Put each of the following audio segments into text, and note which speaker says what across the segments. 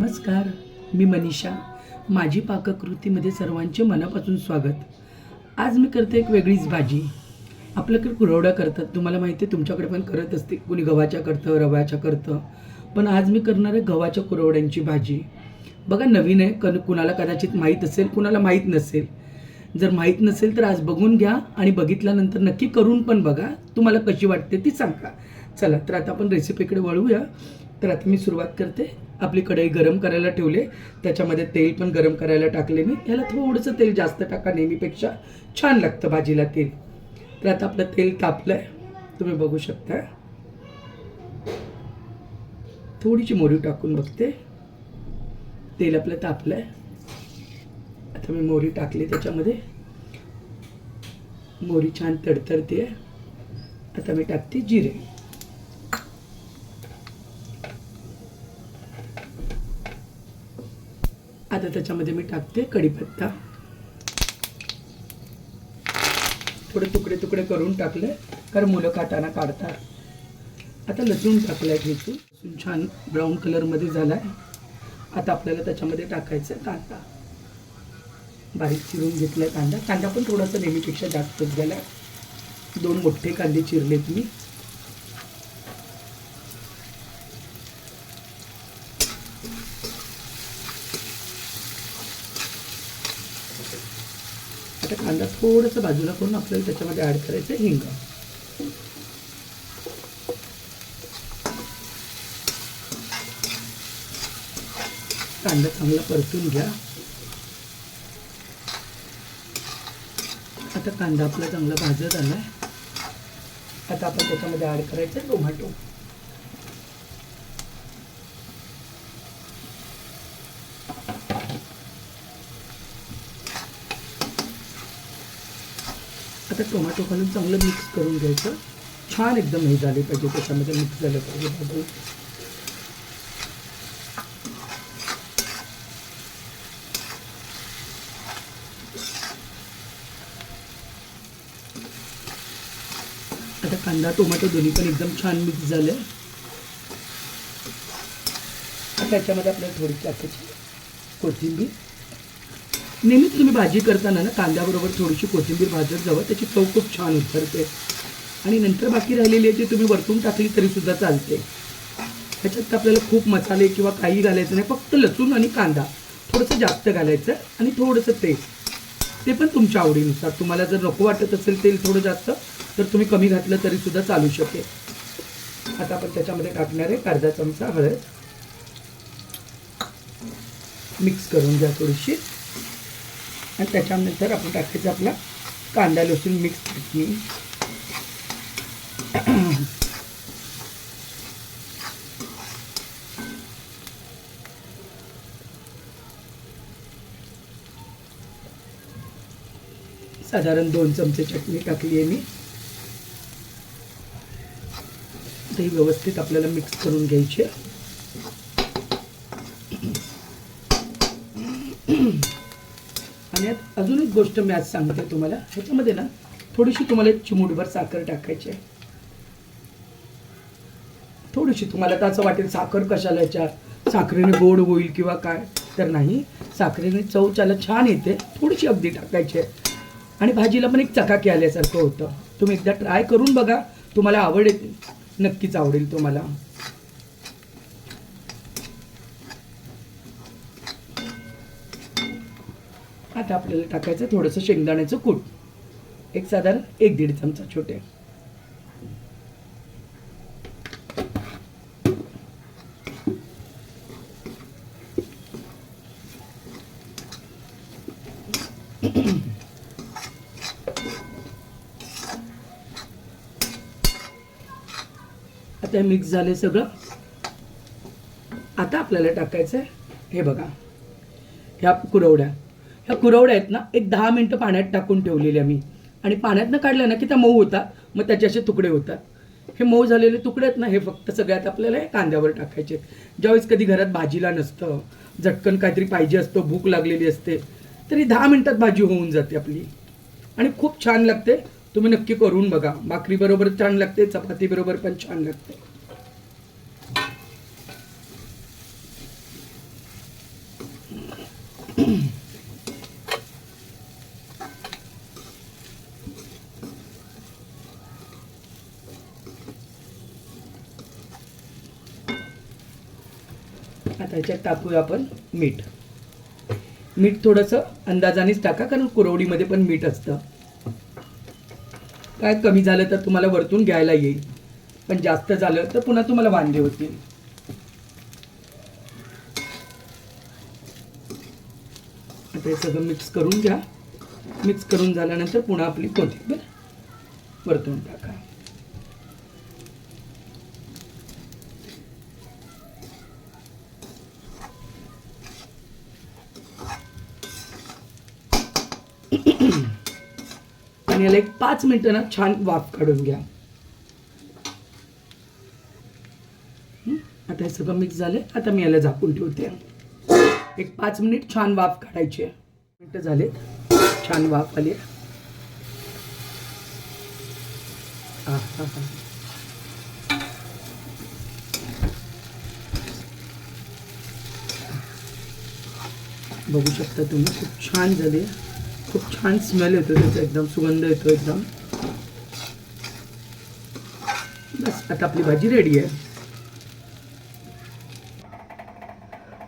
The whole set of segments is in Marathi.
Speaker 1: नमस्कार, मी मनीषा. माझी पाककृतीमध्ये सर्वांचे मनापासून स्वागत. आज मी करते एक वेगळीच भाजी. आपल्याकडे कुरवड्या करतात, तुम्हाला माहिती आहे, तुमच्याकडे पण करत असते. कुणी गव्हाच्या करतं, रव्याच्या करतं, पण आज मी करणार आहे गव्हाच्या कुरवड्यांची भाजी. बघा, नवीन आहे, कुणाला कदाचित माहीत असेल, कुणाला माहीत नसेल. जर माहीत नसेल तर आज बघून घ्या आणि बघितल्यानंतर नक्की करून पण बघा, तुम्हाला कशी वाटते ती सांगा. चला तर आता आपण रेसिपीकडे वळूया. तर आता मी सुरुवात करते. आपली कढई गरम करायला ठेवले, त्याच्यामध्ये तेल पण गरम करायला टाकले मी. याला थोडंसं तेल जास्त टाका, नेहमीपेक्षा छान लागतं भाजीला तेल. तर आता आपलं तेल तापलंय, तुम्ही बघू शकता. थोडीशी मोहरी टाकून बघते. तेल आपलं तापलंय. आता मी मोहरी टाकली, त्याच्यामध्ये मोहरी छान तडतडते. आता मी टाकते जिरे. आता त्याच्यामध्ये मी टाकते कढीपत्ता. थोडे तुकडे तुकडे करून टाकले, कारण मुलं खाताना काढतात. आता लसूण टाकलाय, घेतो. लसूण छान ब्राऊन कलरमध्ये झालाय. आता आपल्याला त्याच्यामध्ये टाकायचं कांदा. बारीक चिरून घेतलाय कांदा. कांदा पण थोडासा नेहमीपेक्षा जास्तच झाला. 2 मोठे कांदे चिरलेत मी. आता कांदा थोडंसं बाजूला करून आपल्याला त्याच्यामध्ये ॲड करायचं हिंग. कांदा चांगला परतून घ्या. आता कांदा आपला चांगला भाजत आलाय. आता आपण त्याच्यामध्ये ॲड करायचं टोमॅटो. आता टोमॅटो घालून चांगलं मिक्स करून घ्यायचं. छान एकदम हे झाले पाहिजे, त्याच्यामध्ये मिक्स झालं पाहिजे भाजी. आता कांदा टोमॅटो दोन्ही पण एकदम छान मिक्स झाले. आता त्याच्यामध्ये आपल्याला थोडी टाकायची कोथिंबीर. नेहमीच तुम्ही भाजी करताना ना कांद्याबरोबर थोडीशी कोथिंबीर भाजत जावं, त्याची चव खूप छान उतरते. आणि नंतर बाकी राहिलेली आहे ती तुम्ही वरतून टाकली तरीसुद्धा चालते. ह्याच्यात आपल्याला खूप मसाले किंवा काही घालायचं नाही, फक्त लसूण आणि कांदा थोडंसं जास्त घालायचं आणि थोडंसं तेल. ते पण तुमच्या आवडीनुसार. तुम्हाला जर नको वाटत असेल तेल थोडं जास्त, तर तुम्ही कमी घातलं तरीसुद्धा चालू शकेल. आता आपण त्याच्यामध्ये टाकणार आहे अर्धा चमचा हळद. मिक्स करून घ्या थोडीशी. आणि त्याच्यानंतर आपण टाकायचं आपला कांदा लसूण मिक्स चटणी. साधारण 2 चमचे चटणी टाकली आहे मी. ते व्यवस्थित आपल्याला मिक्स करून घ्यायची. आणि अजून एक गोष्ट मी आज सांगते तुम्हाला. ह्याच्यामध्ये ना थोडीशी तुम्हाला एक चिमूटभर साखर टाकायची आहे. थोडीशी. तुम्हाला तर असं वाटेल साखर कशाला, याच्यात साखरेने गोड होईल किंवा काय, तर नाही. साखरेने चव त्याला छान येते. थोडीशी अगदी टाकायची आहे. आणि भाजीला पण एक चकाकी आल्यासारखं होतं. तुम्ही एकदा ट्राय करून बघा, तुम्हाला आवडेल, नक्कीच आवडेल तुम्हाला. आता आपल्याला टाकायचं थोडंसं शेंगदाण्याचं कूट. एक साधारण 1-1.5 चमचा छोटे. आता मिक्स झाले सगळं. आता आपल्याला टाकायचं आहे, हे बघा, ह्या कुरवड्या. ह्या कुरवड्या आहेत ना, एक 10 मिनटं पाण्यात टाकून ठेवलेल्या मी. आणि पाण्यात न काढल्या ना की त्या मऊ होतात, मग त्याचे असे तुकडे होतात. हे मऊ झालेले तुकडे आहेत ना, हे फक्त सगळ्यात आपल्याला कांद्यावर टाकायचे. ज्यावेळेस कधी घरात भाजीला नसतं, झटकन काहीतरी पाहिजे असतं, भूक लागलेली असते, तरी 10 मिनटात भाजी होऊन जाते आपली. आणि खूप छान लागते. तुम्ही नक्की करून बघा. भाकरी बरोबर छान लागते, चपाती बरोबर पण छान लागते. आता याच्यात टाकूया आपण मीठ. मीठ थोडंसं अंदाजानेच टाका, कारण कुरवडीमध्ये पण मीठ असतं. काय कमी झालं तर तुम्हाला वरतून घ्यायला येईल, पण जास्त झालं तर पुन्हा तुम्हाला वांदे होतील. आता हे सगळं मिक्स करून घ्या. मिक्स करून झाल्यानंतर पुन्हा आपली कोथिंबीर वरतून टाका. आणि याला एक 5 मिनिटं ना छान वाफ काढून घ्या. आता हे सगळं मिक्स झाले. आता मी याला झाकून ठेवते. एक 5 मिनिट छान वाफ काढायची आहे. मिनिटं झाले, छान वाफ आली. बघू शकता तुम्ही, खूप छान झाले. खूप छान स्मेल येतो त्याचा, एकदम सुगंध येतो एकदम. बस आता आपली भाजी रेडी आहे.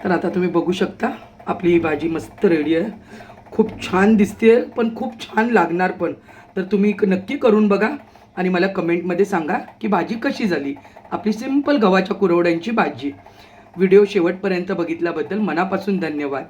Speaker 1: तर आता तुम्ही बघू शकता आपली ही भाजी मस्त रेडी आहे. खूप छान दिसते, पण खूप छान लागणार पण. तर तुम्ही नक्की करून बघा आणि मला कमेंटमध्ये सांगा की भाजी कशी झाली. आपली सिंपल गव्हाच्या कुरवड्यांची भाजी. व्हिडिओ शेवटपर्यंत बघितल्याबद्दल मनापासून धन्यवाद.